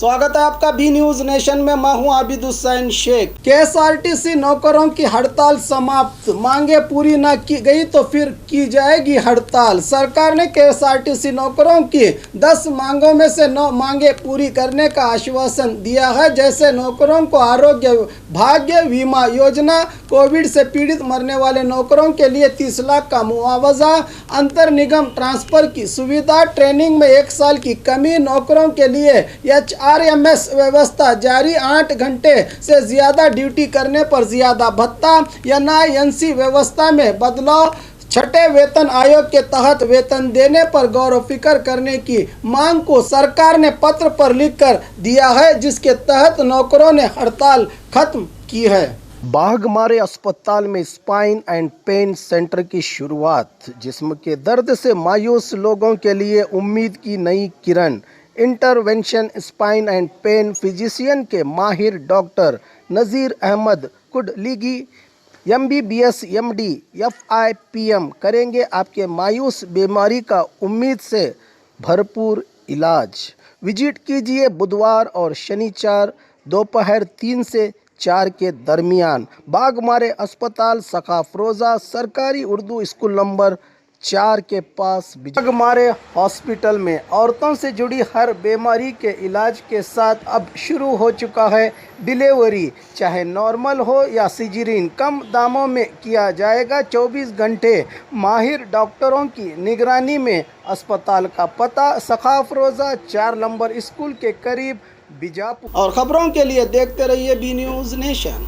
स्वागत है आपका बी न्यूज नेशन में। मैं हूं आबिद हुसैन शेख। केएसआरटीसी नौकरों की हड़ताल समाप्त, मांगे पूरी न की गई तो फिर की जाएगी हड़ताल। सरकार ने केएसआरटीसी नौकरों की 10 मांगों में से 9 मांगे पूरी करने का आश्वासन दिया है, जैसे नौकरों को आरोग्य भाग्य बीमा योजना, कोविड से पीड़ित मरने वाले नौकरों के लिए 30 लाख का मुआवजा, अंतर निगम ट्रांसफर की सुविधा, ट्रेनिंग में 1 साल की कमी, नौकरों के लिए HRMS व्यवस्था जारी, 8 घंटे से ज़्यादा ड्यूटी करने पर ज़्यादा भत्ता, NINC व्यवस्था में बदलाव, छठे वेतन आयोग के तहत वेतन देने पर गौर फिक्र करने की मांग को सरकार ने पत्र पर लिखकर दिया है, जिसके तहत नौकरों ने हड़ताल खत्म की है। बाघमारे अस्पताल में स्पाइन एंड पेन सेंटर की शुरुआत, जिस्म के दर्द से मायूस लोगों के लिए उम्मीद की नई किरण। Intervention spine and pain physician के माहिर doctor Nazir Ahmed Kudligi MBBS MD FIPM करेंगे आपके मायूस बीमारी का उम्मीद से भरपूर इलाज। विजिट कीजिए बुधवार और शनिवार दोपहर 3 से 4 के दरमियान, बाघमारे अस्पताल सखाफरोजा सरकारी उर्दू स्कूल नंबर 4 के पास। बाघमारे हॉस्पिटल में औरतों से जुड़ी हर बीमारी के इलाज के साथ अब शुरू हो चुका है डिलीवरी, चाहे नॉर्मल हो या सिजेरियन, कम दामों में किया जाएगा। 24 घंटे माहिर डॉक्टरों की निगरानी में। अस्पताल का पता सखाफरोजा 4 नंबर स्कूल के करीब, बीजापुर। और खबरों के लिए देखते रहिए बी न्यूज़ नेशन।